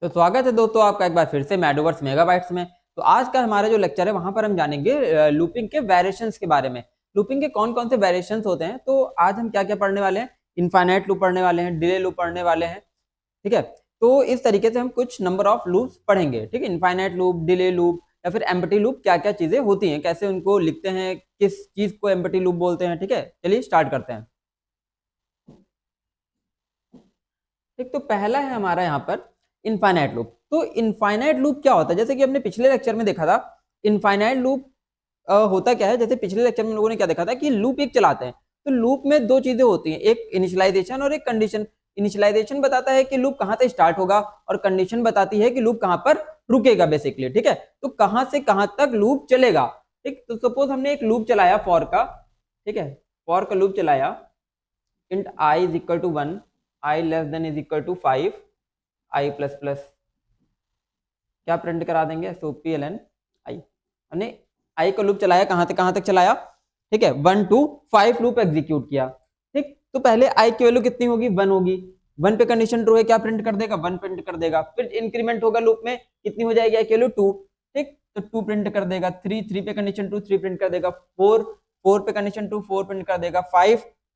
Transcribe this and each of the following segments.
तो स्वागत है दोस्तों आपका एक बार फिर से मैडोवर्स मेगाबाइट्स में। तो आज का हमारा जो लेक्चर है वहां पर हम जानेंगे लूपिंग के वेरिएशंस के बारे में। लूपिंग के कौन कौन से वेरिएशंस होते हैं, तो आज हम क्या क्या पढ़ने वाले हैं। इनफाइनाइट लूप पढ़ने वाले हैं, डिले लूप पढ़ने वाले हैं। ठीक है, तो इस तरीके से हम कुछ नंबर ऑफ लूप्स पढ़ेंगे। ठीक है, इनफाइनाइट लूप, डिले लूप या फिर एम्प्टी लूप, क्या क्या चीजें होती हैं, कैसे उनको लिखते हैं, किस चीज को एम्प्टी लूप बोलते हैं। ठीक है, चलिए स्टार्ट करते हैं। ठीक, तो पहला है हमारा यहाँ पर इनफाइनाइट लूप। तो इनफाइनाइट लूप क्या होता है, जैसे कि हमने पिछले लेक्चर में देखा था। इनफाइनाइट लूप होता क्या है, जैसे पिछले लेक्चर में लोगों ने क्या देखा था कि लूप एक चलाते हैं। तो लूप में दो चीजें होती हैं, एक इनिशियलाइजेशन और एक कंडीशन। इनिशियलाइजेशन बताता है कि लूप कहां से स्टार्ट होगा और कंडीशन बताती है कि लूप कहां पर रुकेगा बेसिकली। ठीक है, तो कहां से कहां तक लूप चलेगा। ठीक, तो सपोज हमने एक लूप चलाया फॉर का। ठीक है, फॉर का लूप चलाया, int i is equal to 1, i less than is equal to 5, i plus plus क्या प्रिंट करा देंगे, so P L N i. हमने आई का लूप चलाया, कहां से कहां तक चलाया। ठीक है, 1 to 5 लूप एग्जीक्यूट किया। ठीक, तो पहले आई की वैल्यू कितनी होगी, 1 होगी। 1 पे कंडीशन ट्रू है, क्या प्रिंट कर देगा, 1 प्रिंट कर देगा। फिर इंक्रीमेंट होगा लूप में, कितनी हो जाएगी आई की वैल्यू 2। ठीक, तो 2 प्रिंट कर देगा। 3 पे कंडीशन ट्रू, 3 प्रिंट कर देगा। 4 पे कंडीशन ट्रू, 4 प्रिंट कर देगा।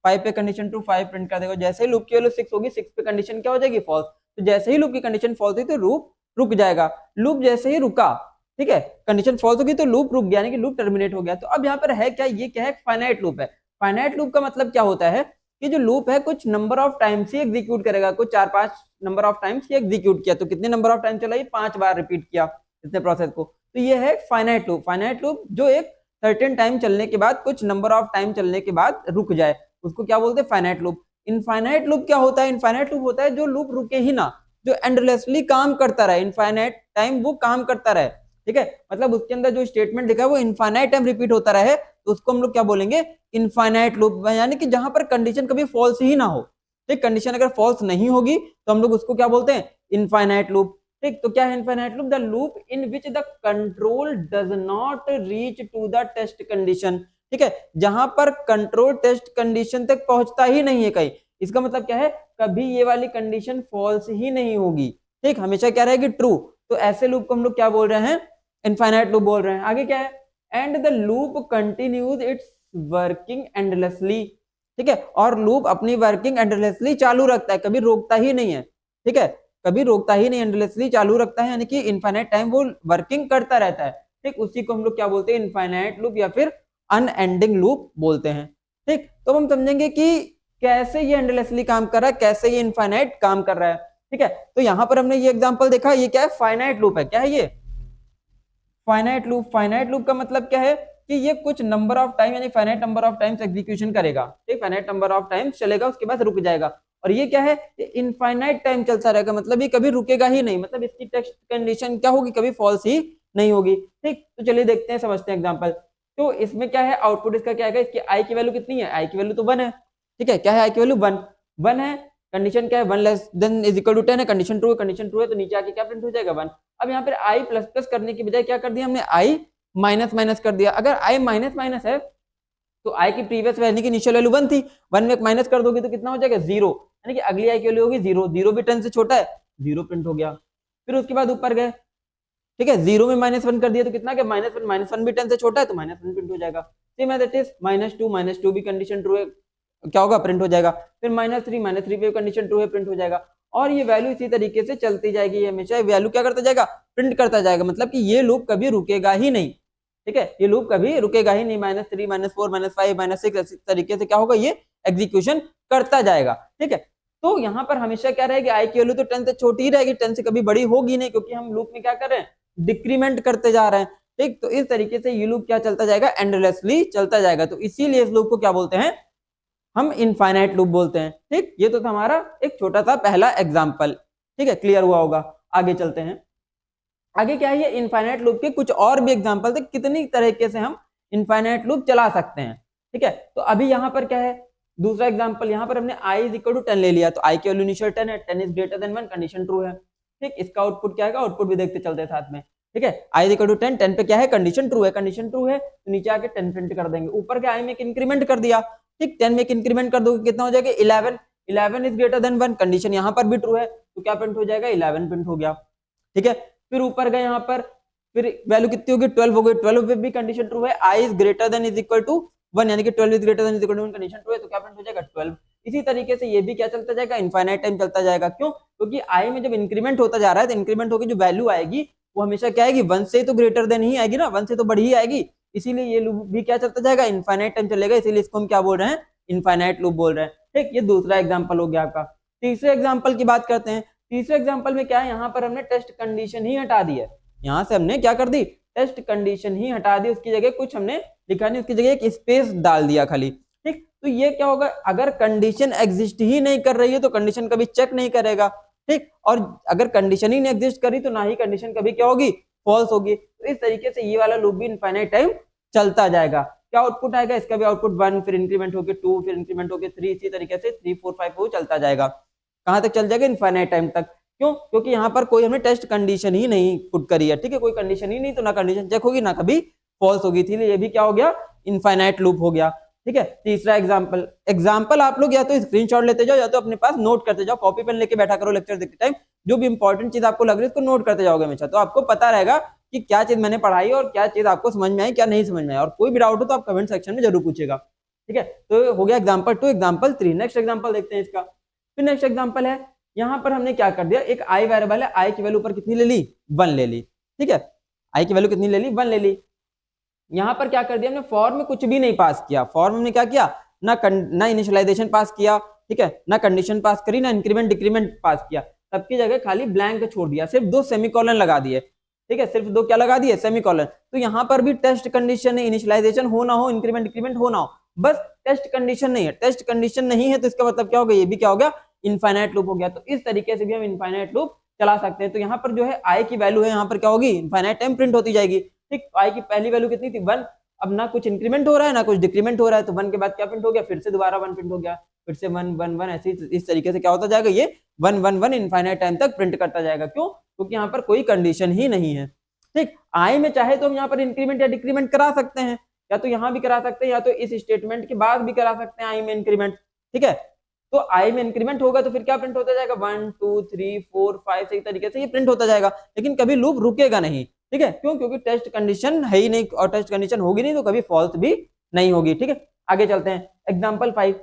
5 पे कंडीशन ट्रू, 5 प्रिंट कर देगा। जैसे ही लूप की वैल्यू 6 होगी, 6 पे कंडीशन क्या हो जाएगी, फॉल्स। तो जैसे ही लूप की कंडीशन फॉल्स हुई तो लूप रुक जाएगा। लूप जैसे ही रुका, ठीक है, कंडीशन फॉल्स होगी तो लूप रुक गया, यानी कि लूप टर्मिनेट हो गया। तो अब यहाँ पर है क्या, ये क्या है, फाइनाइट लूप है। फाइनाइट लूप का मतलब क्या होता है कि जो लूप है कुछ number of times he execute करेगा, कुछ 4-5 number of times he execute किया। तो कितने नंबर ऑफ टाइम चला, ये 5 बार रिपीट किया इतने प्रोसेस को। तो ये है फाइनाइट लूप। फाइनाइट लूप जो एक सर्टेन टाइम चलने के बाद, कुछ नंबर ऑफ टाइम चलने के बाद रुक जाए, उसको क्या बोलते हैं, फाइनाइट लूप। इनफाइनाइट लूप क्या होता है, इनफाइनाइट लूप होता है जो लूप रुके ही ना, जो एंडलेसली काम करता रहे, इनफाइनाइट टाइम वो काम करता रहे। ठीक है, मतलब उसके अंदर जो स्टेटमेंट लिखा है वो इनफाइनाइट टाइम रिपीट होता रहे, तो उसको हम लोग क्या बोलेंगे, इनफाइनाइट लूप। यानी कि जहां पर कंडीशन कभी फॉल्स ही ना हो। ठीक, कंडीशन अगर फॉल्स नहीं होगी तो हम लोग उसको क्या बोलते हैं, इनफाइनाइट लूप। ठीक, तो क्या है infinite loop, the loop in which the control does not reach to the test condition. ठीक है, जहां पर कंट्रोल टेस्ट कंडीशन तक पहुंचता ही नहीं है कहीं। इसका मतलब क्या है, कभी ये वाली कंडीशन फॉल्स ही नहीं होगी। ठीक, हमेशा क्या रहेगी, ट्रू। तो ऐसे लूप को हम लोग क्या बोल रहे हैं, इनफाइनाइट लूप बोल रहे हैं। आगे क्या है, and the loop continues it's working endlessly. ठीक है, और लूप अपनी वर्किंग एंडलेसली चालू रखता है, कभी रोकता ही नहीं है। ठीक है, कभी रोकता ही नहीं, एंडलेसली चालू रखता है, यानी कि इनफाइनाइट टाइम वो वर्किंग करता रहता है। ठीक, उसी को हम लोग क्या बोलते हैं, इनफाइनाइट लूप या फिर अनएंडिंग लूप बोलते हैं। ठीक, तो हम समझेंगे कि कैसे ये एंडलेसली काम कर रहा है, कैसे ये इनफाइनाइट काम कर रहा है। ठीक है, तो यहां पर हमने ये एग्जांपल देखा, ये क्या है, फाइनाइट लूप है। क्या है ये, फाइनाइट लूप। फाइनाइट लूप का मतलब क्या है कि ये कुछ नंबर ऑफ टाइम, यानी finite number of times execution करेगा। ठीक, फाइनाइट नंबर ऑफ टाइम्स चलेगा, उसके बाद रुक जाएगा। और ये क्या है, ये इनफाइनाइट टाइम चलता रहेगा, मतलब ये कभी रुकेगा ही नहीं, मतलब इसकी टेस्ट कंडीशन क्या होगी, कभी फॉल्स ही नहीं होगी। ठीक, तो चलिए देखते हैं, समझते हैं एग्जांपल। तो इसमें क्या है, आउटपुट इसका क्या है, इसकी आई की वैल्यू कितनी है, आई की वैल्यू तो 1 है। ठीक है, क्या है, आई की वैल्यू 1 1 है। कंडीशन क्या है, 1 less than is equal to 10 है, कंडीशन ट्रू है, कंडीशन ट्रू है, तो नीचे आके क्या प्रिंट हो जाएगा, 1। अब यहाँ पर आई प्लस प्लस करने की बजाय क्या कर दिया हमने, आई माइनस माइनस कर दिया। अगर आई माइनस माइनस है तो आई की प्रीवियस यानी कि इनिशियल वैल्यू 1 थी, 1 में माइनस कर दोगे तो कितना हो जाएगा, 0। यानी कि अगली आई की वैल्यू होगी 0, 0 भी 10 से छोटा है, 0 प्रिंट हो गया। फिर उसके बाद ऊपर गए, ठीक है, 0 में -1 कर दिया तो कितना, -1 भी 10 से छोटा है तो -1 प्रिंट हो जाएगा। सेम एज इट इज -2 भी कंडीशन ट्रू है, क्या होगा, प्रिंट हो जाएगा। फिर -3 पे कंडीशन ट्रू है, प्रिंट हो जाएगा। और ये वैल्यू इसी तरीके से चलती जाएगी, ये हमेशा वैल्यू क्या करता जाएगा, प्रिंट करता जाएगा। मतलब कि ये लूप कभी रुकेगा ही नहीं। ठीक है, ये लूप कभी रुकेगा ही नहीं, -3 -4 -5 -6 इस तरीके से क्या होगा, ये एग्जीक्यूशन करता जाएगा। ठीक है, तो यहाँ पर हमेशा क्या रहेगी, आई की वैल्यू तो 10 से छोटी ही रहेगी, 10 से कभी बड़ी होगी नहीं, क्योंकि हम लूप में क्या कर रहे हैं, डिक्रीमेंट करते जा रहे हैं। ठीक, तो इस तरीके से ये लूप क्या चलता जाएगा, एंडलेसली चलता जाएगा। तो इसीलिए इस लूप को क्या बोलते हैं, हम इनफाइनाइट लूप बोलते हैं। ठीक, ये तो था हमारा एक छोटा सा पहला एग्जाम्पल। ठीक है, क्लियर हुआ होगा। आगे चलते हैं, आगे क्या है, इनफाइनाइट लूप के कुछ और भी एग्जांपल थे, कितनी तरीके से हम इनफाइनाइट लूप चला सकते हैं। ठीक है, तो अभी यहाँ पर क्या है, दूसरा एग्जांपल, यहाँ पर हमने i इज इक्वल टू 10 ले लिया, तो i की वैल्यू इनिशियल 10 है, 10 is greater then 1, condition true है। ठीक, इसका आउटपुट क्या है, आउटपुट भी देखते चलते साथ में। ठीक है, i इज इक्वल टू 10, 10 पे क्या है, कंडीशन ट्रू है, कंडीशन ट्रू है तो नीचे आके 10 प्रिंट कर देंगे। ऊपर के i में एक इंक्रीमेंट कर दिया। ठीक, 10 में एक इंक्रीमेंट कर दोगे कितना हो जाएगा, 11 11 इज ग्रेटर देन 1, कंडीशन यहाँ पर भी ट्रू है तो क्या प्रिंट हो जाएगा, 11 प्रिंट हो गया। ठीक है। फिर ऊपर गए यहाँ पर, फिर वैल्यू कितनी होगी 12 हो गई, 12 पे भी कंडीशन ट्रू है, i is greater than is equal to 1 यानी कि 12 is greater than is equal to 1 condition true है, तो क्या प्रिंट हो जाएगा 12। इसी तरीके से ये भी क्या चलता जाएगा, इनफाइनाइट टाइम चलता जाएगा। क्यों? क्योंकि i में जब इंक्रीमेंट होता जा रहा है तो इंक्रीमेंट होकर जो वैल्यू आएगी वो हमेशा क्या आएगी, 1 से तो ग्रेटर देन ही आएगी ना, 1 से तो बड़ी ही आएगी, इसीलिए ये लूप भी क्या चलता जाएगा, इनफाइनाइट टाइम चलेगा, इसीलिए इसको हम क्या बोल रहे हैं, इनफाइनाइट लूप बोल रहे हैं। ठीक, ये दूसरा एग्जांपल हो गया आपका। तीसरे एग्जांपल की बात करते हैं। तीसरे एग्जांपल में क्या है, यहाँ पर हमने टेस्ट कंडीशन ही हटा दी है, यहाँ से हमने क्या कर दी, टेस्ट कंडीशन ही हटा दी, उसकी जगह कुछ हमने लिखा नहीं, उसकी जगह एक स्पेस डाल दिया खाली। ठीक, तो ये क्या होगा, अगर कंडीशन एग्जिस्ट ही नहीं कर रही है तो कंडीशन कभी चेक नहीं करेगा। ठीक, और अगर कंडीशन ही नहीं एग्जिस्ट करी तो ना ही कंडीशन कभी क्या होगी, फॉल्स होगी। तो इस तरीके से ये वाला लूप भी इनफाइनाइट टाइम चलता जाएगा। क्या आउटपुट आएगा, इसका भी आउटपुट 1, फिर इंक्रीमेंट होकर 2, फिर इंक्रीमेंट होकर 3, इसी तरीके से 3, 4, 5 वो चलता जाएगा। कहां तक चल जाएगा, इनफाइनाइट टाइम तक। क्यों? क्योंकि यहाँ पर कोई हमने टेस्ट कंडीशन ही नहीं पुट करी है। ठीक है, कोई कंडीशन ही नहीं, तो ना कंडीशन चेक होगी ना कभी फॉल्स होगी, थी ये भी क्या हो गया, इनफाइनाइट लूप हो गया। ठीक है, तीसरा एग्जाम्पल आप लोग या तो स्क्रीनशॉट लेते जाओ या तो अपने पास नोट करते जाओ, कॉपी पेन लेके बैठा करो लेक्चर देखते टाइम, जो भी इंपॉर्टेंट चीज आपको लग रही है उसको नोट करते जाओगे हमेशा, तो आपको पता रहेगा कि क्या चीज मैंने पढ़ाई और क्या चीज आपको समझ में आई, क्या नहीं समझ में आई, और कोई भी डाउट हो तो आप कमेंट सेक्शन में जरूर पूछेगा। ठीक है, तो हो गया एग्जाम्पल 2। एग्जाम्पल 3, नेक्स्ट एग्जाम्पल देखते हैं इसका। फिर नेक्स्ट एग्जाम्पल है, यहाँ पर हमने क्या कर दिया, एक आई वेरिएबल है, आई की वैल्यू पर कितनी ले ली, 1 ले ली। ठीक है, आई की वैल्यू कितनी ले ली, 1 ले ली। यहाँ पर क्या कर दिया हमने, फॉर में कुछ भी नहीं पास किया, फॉर में हमने क्या किया, ना इनिशियलाइजेशन पास किया, ठीक है, ना कंडीशन पास करी, ना इंक्रीमेंट डिक्रीमेंट पास किया, सबकी जगह खाली ब्लैंक छोड़ दिया, सिर्फ 2 सेमीकोलन लगा दिए। ठीक है, सिर्फ 2 क्या लगा दिए, सेमीकोलन। तो यहाँ पर भी टेस्ट कंडीशन है, इनिशियलाइजेशन हो ना हो, इंक्रीमेंट डिक्रीमेंट हो ना हो, बस टेस्ट कंडीशन नहीं है। टेस्ट कंडीशन नहीं है तो इसका मतलब क्या हो गया, ये भी क्या हो गया, इनफाइनाइट लूप हो गया। तो इस तरीके से भी हम इनफाइनाइट लूप चला सकते हैं। तो यहाँ पर जो है आई की वैल्यू है, यहाँ पर क्या होगी, इनफाइनाइट टाइम प्रिंट होती जाएगी। ठीक, आई की पहली वैल्यू कितनी थी, 1, अब ना कुछ इंक्रीमेंट हो रहा है ना कुछ डिक्रीमेंट हो रहा है, तो 1 के बाद क्या प्रिंट हो गया, फिर से दोबारा 1 प्रिंट हो गया, फिर से 1 1 1, ऐसे इस तरीके से क्या होता जाएगा, ये 1 1 1 इनफाइनाइट टाइम तक प्रिंट करता जाएगा। क्यों? क्योंकि यहाँ पर कोई कंडीशन ही नहीं है। ठीक, आई में चाहे तो हम यहाँ पर इंक्रीमेंट या डिक्रीमेंट करा सकते हैं, या तो यहाँ भी करा सकते हैं, या तो इस स्टेटमेंट के बाद भी करा सकते हैं आई में इंक्रीमेंट। ठीक है, तो आई में इंक्रीमेंट होगा तो फिर क्या प्रिंट होता जाएगा, 1 2 3 4 5, सही तरीके से ये प्रिंट होता जाएगा, लेकिन कभी लूप रुकेगा नहीं। ठीक है, क्यों? क्योंकि टेस्ट कंडीशन है ही नहीं, और टेस्ट कंडीशन होगी नहीं तो कभी फॉल्स भी नहीं होगी। ठीक है, आगे चलते हैं, एग्जांपल 5।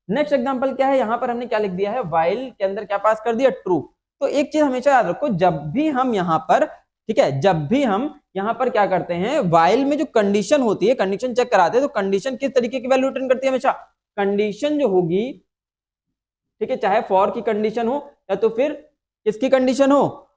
नेक्स्ट एग्जांपल क्या है, यहाँ पर हमने क्या लिख दिया है, व्हाइल के अंदर क्या पास कर दिया, ट्रू। तो एक चीज हमेशा याद रखो, जब भी हम यहाँ पर, ठीक है, जब भी हम यहाँ पर क्या करते हैं, व्हाइल में जो कंडीशन होती है, कंडीशन चेक कराते हैं, तो कंडीशन किस तरीके की वैल्यू रिटर्न करती है, हमेशा कंडीशन जो होगी, ठीक है, चाहे फॉर की कंडीशन हो या तो फिर किसकी कंडीशन हो,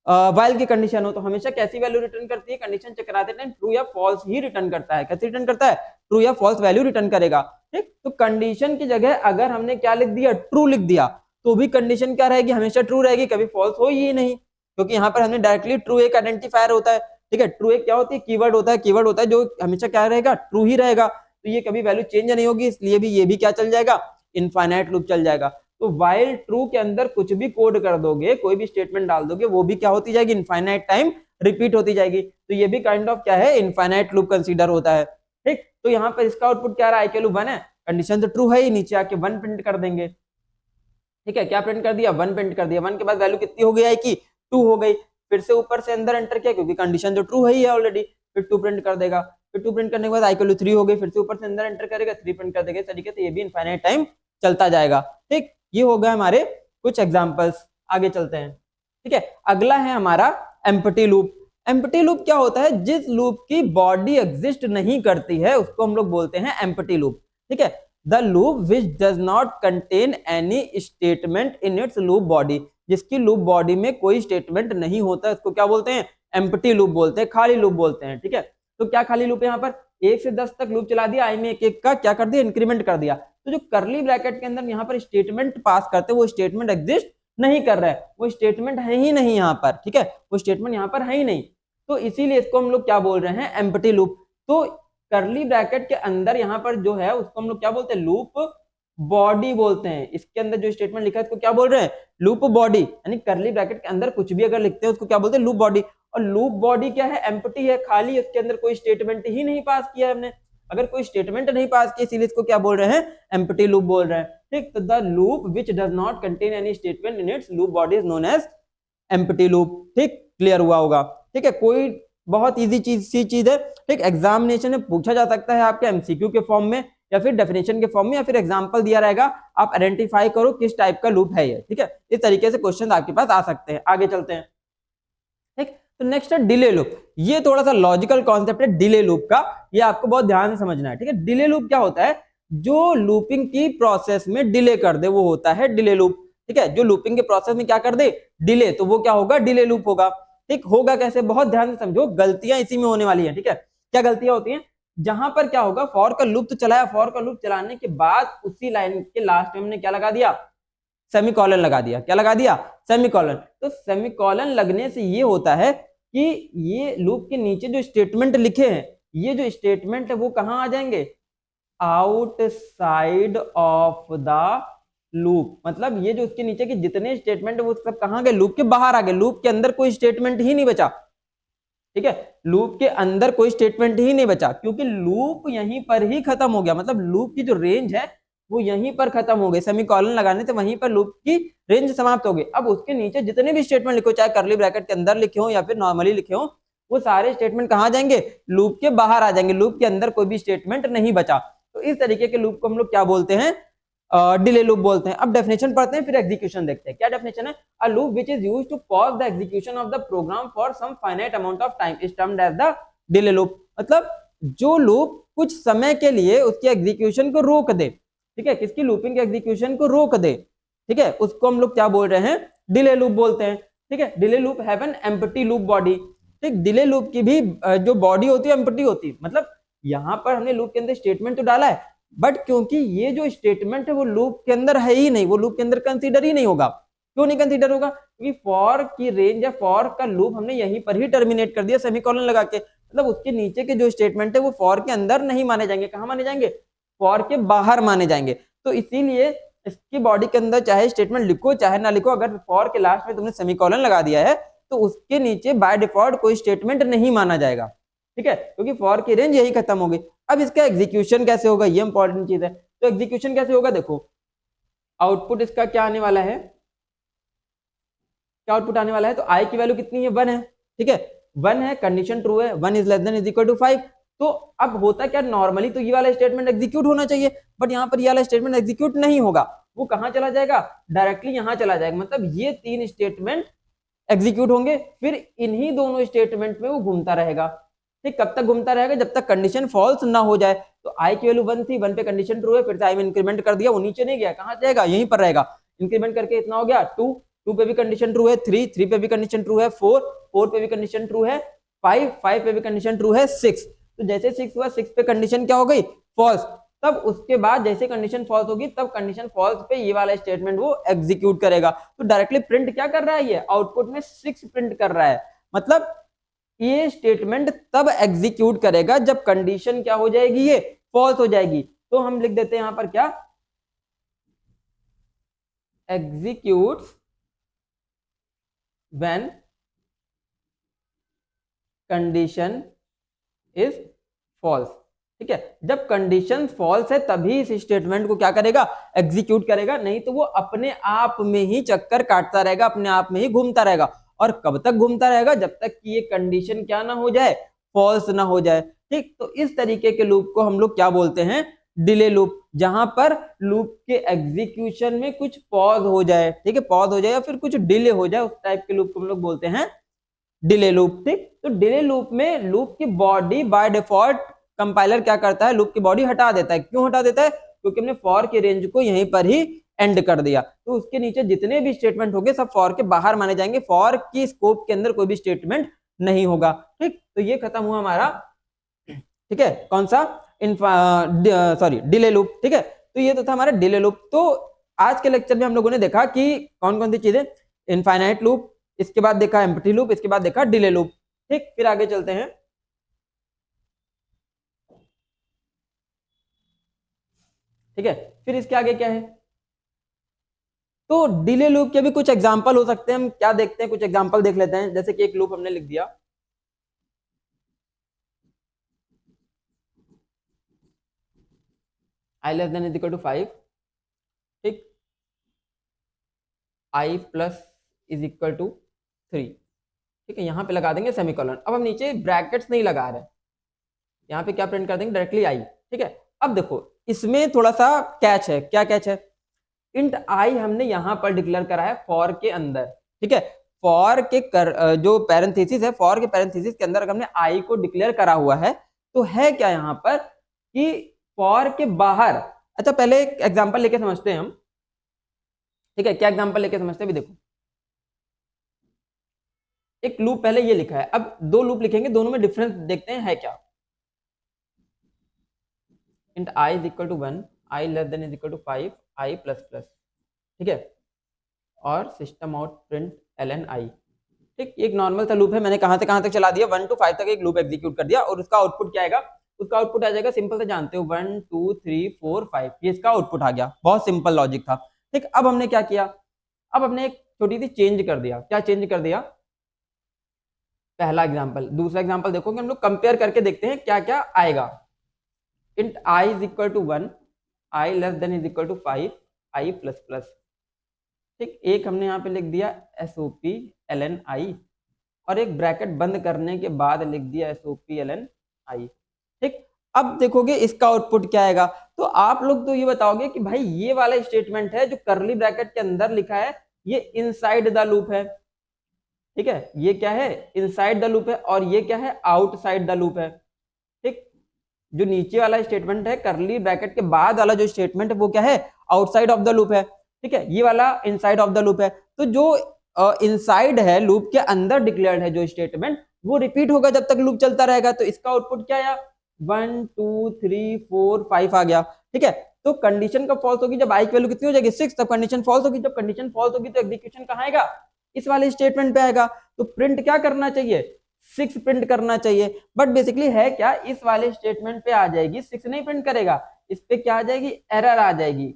व्हाइल की कंडीशन हो, तो हमेशा कैसी वैल्यू रिटर्न करती है, कंडीशन चेक कराते टाइम ट्रू या फॉल्स ही रिटर्न करता है। कैसे रिटर्न करता है, ट्रू या फॉल्स वैल्यू रिटर्न करेगा। ठीक, तो कंडीशन की जगह अगर हमने क्या लिख दिया, ट्रू लिख दिया, तो भी कंडीशन क्या रहेगी, हमेशा ट्रू रहेगी, कभी फॉल्स हो ही नहीं, क्योंकि यहाँ पर हमने डायरेक्टली ट्रू एक आइडेंटिफायर होता है। ठीक है, ट्रू एक क्या होती है, कीवर्ड होता है, कीवर्ड होता है जो हमेशा क्या रहेगा, ट्रू ही रहेगा, तो ये कभी वैल्यू चेंज नहीं होगी, इसलिए भी ये भी क्या चल जाएगा, इनफाइनाइट लूप चल जाएगा। तो व्हाइल ट्रू के अंदर कुछ भी कोड कर दोगे, कोई भी स्टेटमेंट डाल दोगे, वो भी क्या होती जाएगी, इनफाइनाइट टाइम रिपीट होती जाएगी। तो ये भी काइंड ऑफ क्या है, इनफाइनाइट लूप कंसीडर होता है। ठीक, तो यहाँ पर इसका आउटपुट क्या रहा है, आई की वैल्यू 1 है, कंडीशन तो ट्रू है ही, नीचे आके 1 प्रिंट कर देंगे। ठीक है, क्या प्रिंट कर दिया, 1 प्रिंट कर दिया, 1 के बाद वैल्यू कितनी हो गई, आई की 2 हो गई, फिर से ऊपर से अंदर एंटर किया क्योंकि कंडीशन तो ट्रू है ही है ऑलरेडी, फिर 2 प्रिंट कर देगा, फिर 2 प्रिंट करने के बाद आई की वैल्यू 3 हो गई, फिर से ऊपर से अंदर एंटर करेगा, 3 प्रिंट कर देगा। इस तरीके से ये भी इनफाइनाइट टाइम चलता जाएगा। ठीक, ये हो गया हमारे कुछ एग्जांपल्स, आगे चलते हैं। ठीक है, अगला है हमारा एम्प्टी लूप। एम्प्टी लूप क्या होता है, जिस लूप की बॉडी एग्जिस्ट नहीं करती है उसको हम लोग बोलते हैं एम्प्टी लूप। ठीक है, the loop which does not contain any statement in its loop body, जिसकी लूप बॉडी में कोई स्टेटमेंट नहीं होता, इसको क्या बोलते हैं, एम्प्टी लूप बोलते हैं, खाली लूप बोलते हैं। ठीक है, तो क्या खाली लूप है, यहाँ पर 1 से 10 तक लूप चला दिया, आई में एक एक का क्या कर दिया, इंक्रीमेंट कर दिया। तो जो करली ब्रैकेट के अंदर यहाँ पर स्टेटमेंट पास करते हैं वो स्टेटमेंट एग्जिस्ट नहीं कर रहा है, वो स्टेटमेंट है ही नहीं यहाँ पर। ठीक है, वो स्टेटमेंट यहाँ पर है ही नहीं, तो इसीलिए इसको हम लोग क्या बोल रहे हैं, एम्प्टी लूप। तो करली ब्रैकेट के अंदर यहाँ पर जो है उसको हम लोग क्या बोलते हैं, लूप बॉडी बोलते हैं। इसके अंदर जो स्टेटमेंट लिखा है उसको क्या बोल रहे हैं, लूप बॉडी, यानी करली ब्रैकेट के अंदर कुछ भी अगर लिखते हैं उसको क्या बोलते हैं, लूप बॉडी। और लूप बॉडी क्या है, एम्प्टी है, खाली, उसके अंदर कोई स्टेटमेंट ही नहीं पास किया हमने, अगर कोई स्टेटमेंट नहीं पास किया इसीलिए इसको क्या बोल रहे हैं, एम्प्टी लूप बोल रहे हैं। ठीक, तो the loop which does not contain any statement in its loop body is known as empty loop. ठीक, क्लियर हुआ होगा। ठीक है, कोई बहुत इजी चीज है। ठीक, एग्जामिनेशन में पूछा जा सकता है आपके एमसीक्यू के फॉर्म में या फिर डेफिनेशन के फॉर्म में या फिर एग्जांपल दिया रहेगा, आप आइडेंटिफाई करो किस टाइप का लूप है ये। ठीक है, इस तरीके से क्वेश्चन आपके पास आ सकते हैं। आगे चलते हैं। ठीक, तो नेक्स्ट है डिले लूप। ये थोड़ा सा लॉजिकल कॉन्सेप्ट है डिले लूप का, ये आपको बहुत ध्यान से समझना है। ठीक है, डिले लूप क्या होता है? जो लूपिंग की प्रोसेस में डिले कर दे वो होता है डिले लूप। ठीक है, जो लूपिंग के प्रोसेस में क्या कर दे, डिले, तो वो क्या होगा, डिले लूप होगा। ठीक, होगा कैसे, बहुत ध्यान से समझो, गलतियां इसी में होने वाली है। ठीक है, क्या गलतियां होती हैं? जहां पर क्या होगा, फॉर का लूप तो चलाया, फॉर का लूप चलाने के बाद उसी लाइन के लास्ट में हमने क्या लगा दिया, सेमीकोलन लगा दिया। क्या लगा दिया, सेमीकोलन। तो सेमीकोलन लगने से ये होता है कि ये लूप के नीचे जो स्टेटमेंट लिखे हैं, ये जो स्टेटमेंट है वो कहां आ जाएंगे, आउटसाइड ऑफ द लूप। मतलब ये जो उसके नीचे के जितने स्टेटमेंट है वो सब कहां गए, लूप के बाहर आ गए, लूप के अंदर कोई स्टेटमेंट ही नहीं बचा। ठीक है, लूप के अंदर कोई स्टेटमेंट ही नहीं बचा, क्योंकि लूप यहीं पर ही खत्म हो गया। मतलब लूप की जो रेंज है वो यहीं पर खत्म हो गई, सेमीकोलन लगाने से वहीं पर लूप की रेंज समाप्त हो गई। अब उसके नीचे जितने भी स्टेटमेंट लिखो, चाहे करली ब्रैकेट के अंदर लिखे हो या फिर नॉर्मली लिखे हो, वो सारे स्टेटमेंट कहां जाएंगे, लूप के बाहर आ जाएंगे, लूप के अंदर कोई भी स्टेटमेंट नहीं बचा। तो इस तरीके के लूप को हम लोग क्या बोलते हैं, डिले लूप बोलते हैं। अब डेफिनेशन पढ़ते हैं, फिर एग्जीक्यूशन देखते हैं। क्या डेफिनेशन है, a loop which is used to pause the execution of the program for some finite amount of time is termed as the delay loop. मतलब जो लूप कुछ समय के लिए उसके एग्जीक्यूशन को रोक दे, ठीक है, किसकी, लूपिंग के एग्जीक्यूशन को रोक दे, ठीक है, उसको हम लोग क्या बोल रहे हैं, डिले लूप बोलते हैं। ठीक है, delay loop have an empty loop body. ठीक, डिले लूप की भी जो बॉडी होती है एम्प्टी होती है। मतलब यहां पर हमने लूप के अंदर स्टेटमेंट तो डाला है, बट क्योंकि ये जो स्टेटमेंट है वो लूप के अंदर है ही नहीं, वो लूप के अंदर कंसीडर ही नहीं होगा। क्यों नहीं कंसीडर होगा, क्योंकि फॉर की रेंज या फॉर का लूप हमने यहीं पर ही टर्मिनेट कर दिया सेमीकोलन लगा के। मतलब उसके नीचे के जो स्टेटमेंट है वो फॉर के अंदर नहीं माने जाएंगे, कहां माने जाएंगे, फॉर के बाहर माने जाएंगे। तो इसीलिए इसकी बॉडी के अंदर चाहे स्टेटमेंट लिखो चाहे ना लिखो, अगर फॉर के लास्ट में तुमने सेमीकोलन लगा दिया है तो उसके नीचे बाय डिफॉल्ट कोई स्टेटमेंट नहीं माना जाएगा। ठीक है, क्योंकि फॉर की रेंज यही खत्म हो गई। अब इसका एग्जीक्यूशन कैसे होगा, ये इंपॉर्टेंट चीज है। तो एग्जीक्यूशन कैसे होगा, देखो आउटपुट इसका क्या आने वाला है, क्या आउटपुट आने वाला है, तो आई की वैल्यू कितनी है, 1 है। ठीक है, 1 है, कंडीशन ट्रू है, 1 is less than is equal to 5। तो अब होता क्या, नॉर्मली तो ये वाला स्टेटमेंट एग्जीक्यूट होना चाहिए, बट यहाँ पर ये वाला स्टेटमेंट एग्जीक्यूट नहीं होगा। वो कहां चला जाएगा, डायरेक्टली यहां चला जाएगा। मतलब ये 3 स्टेटमेंट एग्जीक्यूट होंगे, फिर इन्हीं दोनों स्टेटमेंट में वो घूमता रहेगा। ठीक, कब तक घूमता रहेगा, जब तक कंडीशन फॉल्स ना हो जाए। तो आई की वैल्यू 1 थी, 1 पे कंडीशन ट्रू है, फिर से आई में इंक्रीमेंट कर दिया, वो नीचे नहीं गया, कहां जाएगा, यहीं पर रहेगा। इंक्रीमेंट करके इतना हो गया 2, 2 पे भी कंडीशन ट्रू है, 3, 3 पे भी कंडीशन ट्रू है, 4, 4 पे भी कंडीशन ट्रू है, 5, 5 पे भी कंडीशन ट्रू है, 6। तो जैसे 6 हुआ, 6 पे कंडीशन क्या हो गई, फॉल्स। तब उसके बाद जैसे कंडीशन फॉल्स होगी, तब कंडीशन फॉल्स पे ये वाला स्टेटमेंट वो एग्जीक्यूट करेगा। तो डायरेक्टली प्रिंट क्या कर रहा है, ये आउटपुट में 6 प्रिंट कर रहा है। मतलब ये स्टेटमेंट तब एग्जीक्यूट करेगा जब कंडीशन क्या हो जाएगी, ये फॉल्स हो जाएगी। तो हम लिख देते हैं यहां पर क्या, executes when condition is false. ठीक है, जब कंडीशन फॉल्स है तभी इस स्टेटमेंट को क्या करेगा, एग्जीक्यूट करेगा, नहीं तो वो अपने आप में ही चक्कर काटता रहेगा, अपने आप में ही घूमता रहेगा। और कब तक घूमता रहेगा, जब तक कि ये कंडीशन क्या ना हो जाए, फॉल्स ना हो जाए। ठीक, तो इस तरीके के लूप को हम लोग क्या बोलते हैं, डिले लूप, जहां पर लूप के एग्जीक्यूशन में कुछ पॉज हो जाए, ठीक है, पॉज हो जाए या फिर कुछ डिले हो जाए, उस टाइप के लूप को हम लोग बोलते हैं डिले लूप। ठीक, तो डिले लूप में लूप की बॉडी बाय डिफॉल्ट कंपाइलर क्या करता है, लूप की बॉडी हटा देता है। क्यों हटा देता है, क्योंकि हमने फॉर की रेंज को यहीं पर ही एंड कर दिया। तो उसके नीचे जितने भी स्टेटमेंट होंगे सब फॉर के बाहर माने जाएंगे, फॉर की स्कोप के अंदर कोई भी स्टेटमेंट नहीं होगा। ठीक, तो ये खत्म हुआ हमारा, ठीक है, कौन सा, सॉरी डिले लूप। ठीक है, तो ये तो था हमारा डिले लूप। तो आज के लेक्चर में हम लोगों ने देखा कि कौन कौन सी चीजें, इनफाइनाइट लूप, इसके बाद देखा एम्प्टी लूप, इसके बाद देखा डिले लूप। ठीक, फिर आगे चलते हैं। ठीक है, फिर इसके आगे क्या है, तो डिले लूप के भी कुछ एग्जांपल हो सकते हैं। हम क्या देखते हैं, कुछ एग्जांपल देख लेते हैं। जैसे कि एक लूप हमने लिख दिया, i less than is equal to 5। ठीक, i plus is equal to 3। ठीक है, यहाँ पे लगा देंगे सेमीकोलन। अब हम नीचे ब्रैकेट्स नहीं लगा रहे, यहाँ पे क्या प्रिंट कर देंगे, डायरेक्टली आई। ठीक है, अब देखो इसमें थोड़ा सा कैच है। क्या कैच है, इंट आई हमने यहाँ पर डिक्लेयर करा है फॉर के अंदर। ठीक है, फॉर के जो पैरेंथेसिस है, फॉर के पैरेंथेसिस के अंदर अगर हमने आई को डिक्लेयर करा हुआ है तो है क्या यहाँ पर कि फॉर के बाहर। अच्छा पहले एक एग्जांपल लेके समझते हैं हम। ठीक है, क्या एग्जांपल लेके समझते हैं, भी देखो एक लूप पहले ये लिखा है, अब दो लूप लिखेंगे, दोनों में डिफरेंस देखते हैं है क्या। Int i is equal to 1, i less than is equal to 5, i plus plus. ठीक है, और system out print ln i. ठीक, एक नॉर्मल सा लूप है, मैंने कहां से कहां तक चला दिया, 1 to 5 तक एक लूप एग्जीक्यूट कर दिया, और उसका आउटपुट क्या आएगा, उसका आउटपुट आ जाएगा सिंपल से जानते हो 1 2 3 4 5, ये इसका आउटपुट आ गया। बहुत सिंपल लॉजिक था। ठीक, अब हमने क्या किया, अब हमने एक छोटी सी चेंज कर दिया। क्या चेंज कर दिया, पहला एग्जांपल, दूसरा एग्जांपल देखोगे हम लोग कंपेयर करके देखते हैं क्या क्या आएगा। Int i is equal to 1, i less than is equal to 5, i plus plus. ठीक, एक हमने यहाँ पे लिख दिया SOP ln आई, और एक ब्रैकेट बंद करने के बाद लिख दिया SOP ln आई। ठीक, अब देखोगे इसका आउटपुट क्या आएगा। तो आप लोग तो ये बताओगे कि भाई ये वाला स्टेटमेंट है जो करली ब्रैकेट के अंदर लिखा है, ये इनसाइड द लूप है। ठीक है, ये क्या है, इनसाइड द लूप है, और ये क्या है, आउटसाइड द लूप है। ठीक, जो नीचे वाला स्टेटमेंट है करली ब्रैकेट के बाद वाला जो स्टेटमेंट है वो क्या है, आउटसाइड ऑफ द लूप है। ठीक है, ये वाला इनसाइड ऑफ द लूप है। तो जो इनसाइड है, लूप के अंदर डिक्लेयर्ड है जो स्टेटमेंट, वो रिपीट होगा जब तक लूप चलता रहेगा। तो इसका आउटपुट क्या आया, 1 2 3 4 5 आ गया। ठीक है, तो कंडीशन कब फॉल्स होगी, जब आई की वैल्यू कितनी हो जाएगी 6, तब कंडीशन फॉल्स होगी। जब कंडीशन फॉल्स होगी तो एग्जीक्यूशन कहाँ आएगा, इस वाले स्टेटमेंट पे आएगा। तो प्रिंट क्या करना चाहिए, 6 प्रिंट करना चाहिए। बट बेसिकली है क्या, इस वाले स्टेटमेंट पे आ जाएगी 6 नहीं प्रिंट करेगा, इस पे क्या आ जाएगी, एरर आ जाएगी।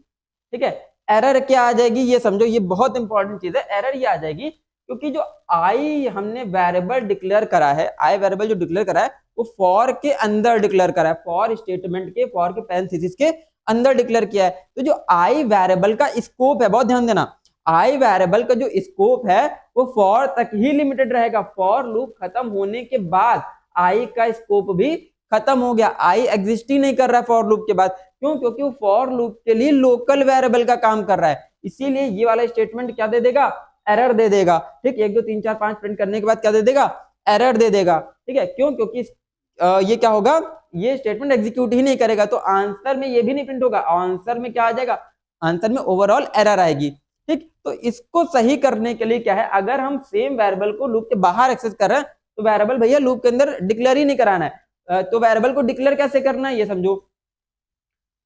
ठीक है, एरर क्या आ जाएगी ये समझो, ये बहुत इंपॉर्टेंट चीज है। एरर ये आ जाएगी क्योंकि जो आई हमने वेरिएबल डिक्लेयर करा है, आई वेरिएबल जो डिक्लेयर करा है वो फॉर के अंदर डिक्लेयर करा है, फॉर स्टेटमेंट के, फॉर के पैरेंथेसिस के अंदर डिक्लेयर किया है। तो जो आई वेरिएबल का स्कोप है, बहुत ध्यान देना, आई वेरिएबल का जो स्कोप है वो फॉर तक ही लिमिटेड रहेगा। फॉर लूप खत्म होने के बाद आई का स्कोप भी खत्म हो गया, आई एग्जिस्ट ही नहीं कर रहा है फॉर लूप के बाद। क्यों, क्योंकि वो फॉर लूप के लिए लोकल वेरिएबल का काम कर रहा है, इसीलिए ये वाला स्टेटमेंट क्या दे देगा, एरर दे देगा। ठीक, 1 2 3 4 5 प्रिंट करने के बाद क्या दे देगा, एरर दे देगा। ठीक है, क्यों, क्योंकि ये क्या होगा, ये स्टेटमेंट एग्जीक्यूट ही नहीं करेगा, तो आंसर में ये भी नहीं प्रिंट होगा, आंसर में क्या आ जाएगा, आंसर में ओवरऑल एरर आएगी। ठीक, तो इसको सही करने के लिए क्या है, अगर हम सेम वेरिएबल को लूप के बाहर एक्सेस कर रहे हैं तो वेरिएबल भैया लूप के अंदर डिक्लेयर ही नहीं कराना है। तो वेरिएबल को डिक्लेयर कैसे करना है ये समझो।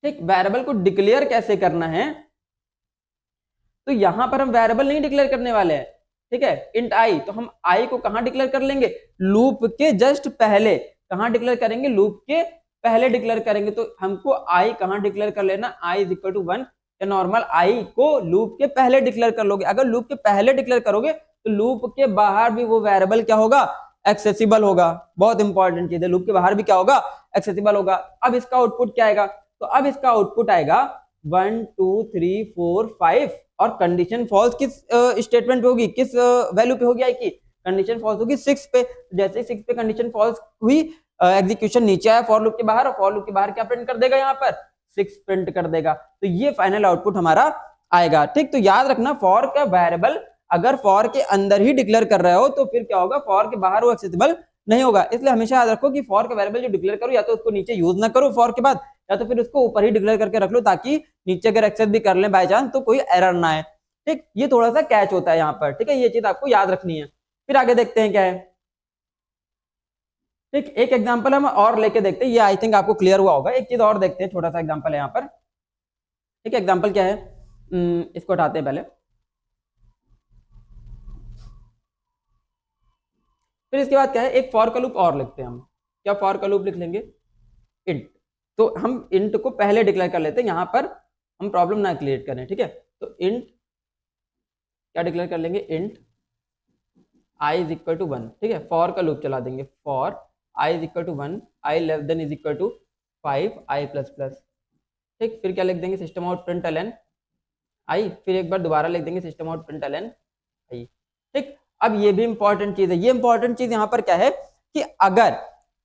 ठीक, वेरिएबल को डिक्लेयर कैसे करना है, तो यहां पर हम वेरिएबल नहीं डिक्लेयर करने वाले हैं। ठीक है, इंट आई, तो हम आई को कहां डिक्लेयर कर लेंगे, लूप के जस्ट पहले। कहां डिक्लेयर करेंगे, लूप के पहले डिक्लेयर करेंगे। तो हमको आई कहां डिक्लेयर कर लेना, आई इज इक्वल टू 1, या नॉर्मल आई को लूप के पहले डिक्लेयर कर लोगे। अगर लूप के पहले डिक्लेयर करोगे तो लूप के बाहर भी वो वेरिएबल क्या होगा, एक्सेसिबल होगा। बहुत इंपॉर्टेंट चीज है, लूप के बाहर भी क्या होगा, एक्सेसिबल होगा। अब इसका आउटपुट क्या आएगा, तो अब इसका आउटपुट आएगा 1 2 3 4 5, और कंडीशन फॉल्स किस स्टेटमेंट पे होगी, किस वैल्यू पे होगी आई की, कंडीशन फॉल्स होगी 6 पे। जैसे ही 6 पे कंडीशन फॉल्स हुई, एग्जीक्यूशन नीचे आया फॉर लूप के बाहर, और फॉर लूप के बाहर क्या प्रिंट कर देगा, यहाँ पर 6 प्रिंट कर देगा। तो ये फाइनल आउटपुट हमारा आएगा। ठीक, तो याद रखना फॉर का वेरिएबल अगर फॉर के अंदर ही डिक्लेयर कर रहे हो तो फिर क्या होगा, फॉर के बाहर वो एक्सेसिबल नहीं होगा। इसलिए हमेशा याद रखो कि फॉर का वेरिएबल जो डिक्लेयर करो, या तो उसको नीचे यूज ना करो फॉर के बाद, या तो फिर उसको ऊपर ही डिक्लेयर करके रख लो, ताकि नीचे अगर एक्सेस भी कर ले बाय चांस तो कोई एरर ना आए। ठीक, ये थोड़ा सा कैच होता है यहाँ पर। ठीक है, ये चीज आपको याद रखनी है। फिर आगे देखते हैं क्या है। ठीक, एक एग्जांपल हम और लेके देखते हैं, ये आई थिंक आपको क्लियर हुआ होगा। एक चीज और देखते हैं, छोटा सा एग्जांपल है यहाँ पर। ठीक है, एग्जांपल क्या है, इसको हटाते हैं पहले। फिर इसके बाद क्या है, एक फॉर का लूप और लिखते हैं हम। क्या फॉर का लूप लिख लेंगे, इंट। तो हम इंट को पहले डिक्लेयर कर लेते हैं, यहां पर हम प्रॉब्लम ना क्रिएट करें। ठीक है, तो इंट क्या डिक्लेयर कर लेंगे, int i is equal to 1। ठीक है, फॉर का लूप चला देंगे, for i is equal to 1, i less than is equal to 5, i plus plus. ठीक, फिर क्या लिख देंगे, system out print ln i. फिर एक बार दोबारा लिख देंगे system out print ln i. ठीक, अब ये भी इंपॉर्टेंट चीज है, ये इंपॉर्टेंट चीज यहाँ पर क्या है कि अगर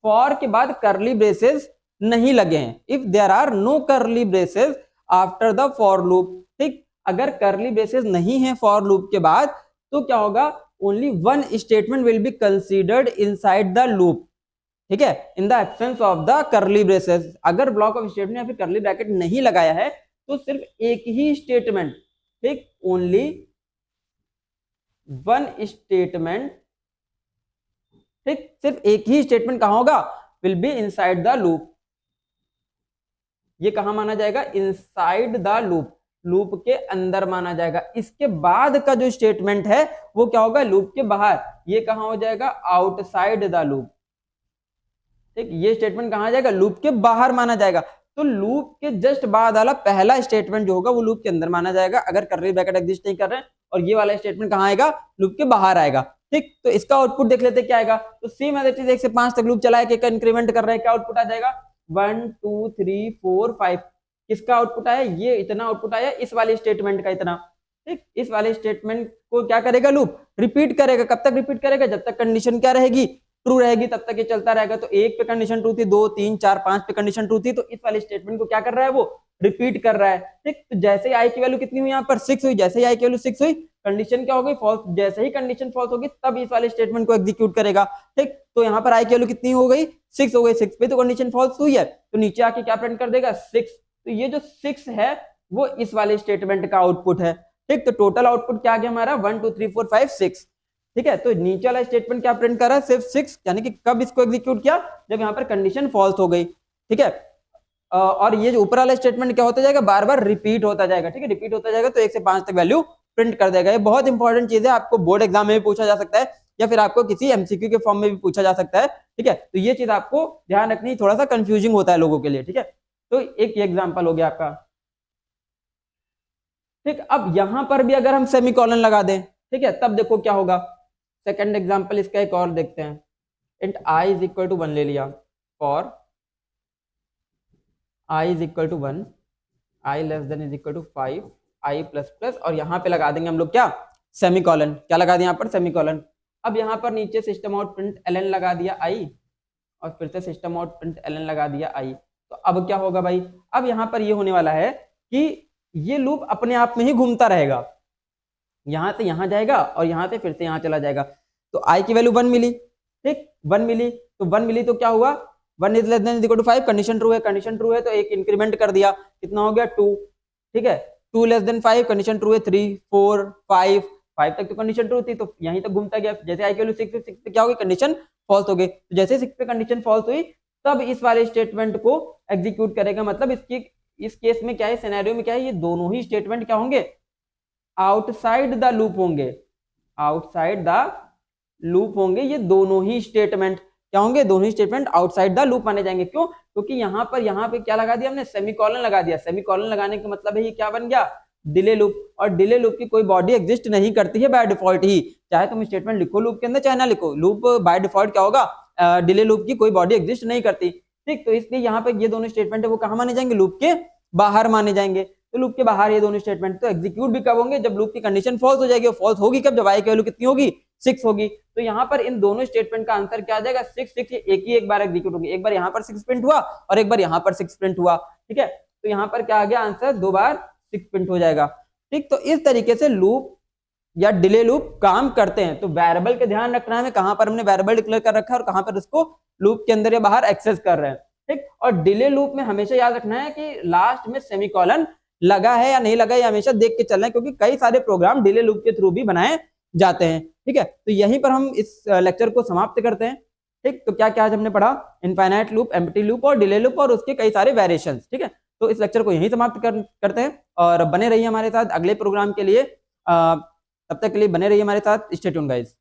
फॉर के बाद करली ब्रेसेस नहीं लगे हैं, if there are no curly braces after the for loop, ठीक, अगर करली ब्रेसेस नहीं है फॉर लूप के बाद तो क्या होगा, only one statement will be considered inside the loop, ठीक है, in the absence of the करली ब्रेसेस। अगर ब्लॉक ऑफ स्टेटमेंट या फिर करली ब्रैकेट नहीं लगाया है तो सिर्फ एक ही स्टेटमेंट, ठीक, ओनली वन स्टेटमेंट, ठीक, सिर्फ एक ही स्टेटमेंट कहां होगा, will be inside the loop. ये कहां माना जाएगा, इनसाइड द लूप, लूप के अंदर माना जाएगा। इसके बाद का जो स्टेटमेंट है वो क्या होगा, लूप के बाहर, ये कहां हो जाएगा, आउटसाइड द लूप, ठीक, ये स्टेटमेंट कहां जाएगा, लूप के बाहर माना जाएगा। तो लूप के जस्ट बाद वाला पहला स्टेटमेंट जो होगा वो लूप के अंदर माना जाएगा अगर करली ब्रैकेट एग्जिस्ट नहीं कर रहे हैं, और ये वाला स्टेटमेंट कहां आएगा, लूप के बाहर आएगा, ठीक। तो इसका आउटपुट देख लेते हैं क्या आएगा। तो सेम एज इट इज 1 से 5 तक लूप चलाए, के इंक्रीमेंट कर रहे हैं, क्या आउटपुट आ जाएगा, 1 2 3 4 5। किसका आउटपुट आया, ये इतना आउटपुट आया इस वाले स्टेटमेंट का इतना, ठीक। इस वाले स्टेटमेंट को क्या करेगा, लूप रिपीट करेगा। कब तक रिपीट करेगा, जब तक कंडीशन क्या रहेगी, ट्रू रहेगी, तब तक ये चलता रहेगा। तो 1 पे कंडीशन ट्रू थी, 2 3 4 5 पे कंडीशन ट्रू थी, तो इस वाले स्टेटमेंट को क्या कर रहा है, वो रिपीट कर रहा है, ठीक। तो जैसे ही आई की वैल्यू कितनी हुई, यहाँ पर 6 हुई, जैसे ही आई की वैल्यू 6 हुई, कंडीशन क्या हो गई, फॉल्स। जैसे ही कंडीशन फॉल्स होगी तब इस वाले स्टेटमेंट को एग्जीक्यूट करेगा, ठीक। तो यहाँ पर आई की वैल्यू कितनी हो गई, 6 हो गई, 6 पे तो कंडीशन फॉल्स हुई है, तो नीचे आके क्या प्रिंट कर देगा, 6। तो ये जो 6 है वो इस वाले स्टेटमेंट का आउटपुट है, ठीक। तो टोटल आउटपुट क्या आ गया हमारा, 1 2 3 4 5 6, ठीक है। तो नीचे वाला स्टेटमेंट क्या प्रिंट कर रहा है, सिर्फ 6, यानी कि कब इसको एग्जीक्यूट किया, जब यहाँ पर कंडीशन फॉल्स हो गई, ठीक है। और ये जो ऊपर वाला स्टेटमेंट क्या होता जाएगा, बार बार रिपीट होता जाएगा, ठीक है, रिपीट होता जाएगा, तो 1 से 5 तक वैल्यू प्रिंट कर देगा। ये बहुत इंपॉर्टेंट चीज है, आपको बोर्ड एग्जाम में भी पूछा जा सकता है या फिर आपको किसी एमसीक्यू के फॉर्म में भी पूछा जा सकता है, ठीक है। तो ये चीज आपको ध्यान रखनी, थोड़ा सा कंफ्यूजिंग होता है लोगों के लिए, ठीक है। तो एक ये एग्जाम्पल हो गया आपका, ठीक। अब यहां पर भी अगर हम सेमीकोलन लगा दें, ठीक है, तब देखो क्या होगा। सेकंड एग्जांपल इसका एक और देखते हैं। Int i is equal to 1 ले लिया, for i is equal to 1, i less than is equal to 5, i plus plus, और यहाँ पे लगा देंगे हम लोग क्या, सेमीकोलन। क्या लगा दिया यहाँ पर, सेमीकोलन। अब यहाँ पर नीचे सिस्टम आउट प्रिंट ln लगा दिया i, और फिर से सिस्टम आउट प्रिंट ln लगा दिया i। तो अब क्या होगा भाई, अब यहाँ पर ये होने वाला है कि ये लूप अपने आप में ही घूमता रहेगा, यहां से यहां जाएगा और यहां से फिर से यहां चला जाएगा। तो i की वैल्यू 1 मिली, ठीक, 1 मिली, तो 1 मिली तो क्या हुआ, 1 is less than is equal to 5, condition true है, कंडीशन ट्रू है तो एक इंक्रीमेंट कर दिया, कितना हो गया 2, ठीक है। 2 लेस देन 5, कंडीशन ट्रू है, 3 4 5 5 तक तो कंडीशन ट्रू थी, तो यहीं तक घूमता गया। जैसे i की वैल्यू 6 पे क्या हो गई, कंडीशन फॉल्स हो गई, तो जैसे 6 पे कंडीशन फॉल्स हुई तब इस वाले स्टेटमेंट को एग्जीक्यूट करेगा। मतलब इसकी इस केस में क्या है, सिनेरियो में क्या है, ये दोनों ही स्टेटमेंट क्या होंगे, आउटसाइड द लूप होंगे, आउटसाइड द लूप होंगे। ये दोनों ही स्टेटमेंट क्या होंगे, दोनों ही स्टेटमेंट आउटसाइड द लूप माने जाएंगे। क्यों, क्योंकि यहाँ पे क्या लगा दिया हमने, सेमीकोलन लगा दिया। सेमीकोलन लगाने का मतलब है ये क्या बन गया, डिले लूप। और डिले लूप की कोई बॉडी एग्जिस्ट नहीं करती है बाय डिफॉल्ट ही, चाहे तुम स्टेटमेंट लिखो लूप के अंदर चाहे ना लिखो, लूप बाय डिफॉल्ट क्या होगा, डिले लूप की कोई बॉडी एग्जिस्ट नहीं करती, ठीक। तो इसलिए यहाँ पे ये दोनों स्टेटमेंट है वो कहाँ माने जाएंगे, लूप के बाहर माने जाएंगे। तो लूप के बाहर ये दोनों स्टेटमेंट तो एग्जीक्यूट भी कब होंगे, जब लूप की कंडीशन फॉल्स हो जाएगी। और फॉल्स होगी कब, जब i की वैल्यू कितनी होगी, 6 होगी। तो यहाँ पर इन दोनों स्टेटमेंट का आंसर क्या आ जाएगा, 6 6, एक बार एग्जीक्यूट होगी, एक बार यहाँ पर 6 प्रिंट हुआ और एक बार यहाँ पर 6 प्रिंट हुआ, ठीक है। तो यहाँ पर क्या आ गया आंसर, 2 बार 6 प्रिंट हो जाएगा, ठीक। तो इस तरीके से लूप या डिले लूप काम करते हैं। तो वेरिएबल का ध्यान रखना है, कहां पर हमने वेरिएबल डिक्लेयर कर रखा है और कहां पर उसको लूप के अंदर या बाहर एक्सेस कर रहे हैं, ठीक। और डिले लूप में हमेशा याद रखना है कि लास्ट में सेमीकोलन लगा है या नहीं लगा, ये हमेशा देख के चलना है, क्योंकि कई सारे प्रोग्राम डिले लूप के थ्रू भी बनाए जाते हैं, ठीक है। तो यहीं पर हम इस लेक्चर को समाप्त करते हैं, ठीक। तो क्या क्या आज हमने पढ़ा, इनफाइनाइट लूप, एम्प्टी लूप और डिले लूप और उसके कई सारे वेरिएशंस, ठीक है। तो इस लेक्चर को यहीं समाप्त करते हैं और बने रहिए हमारे साथ अगले प्रोग्राम के लिए। तब तक के लिए बने रहिए हमारे साथ, स्टे ट्यून्ड गाइस।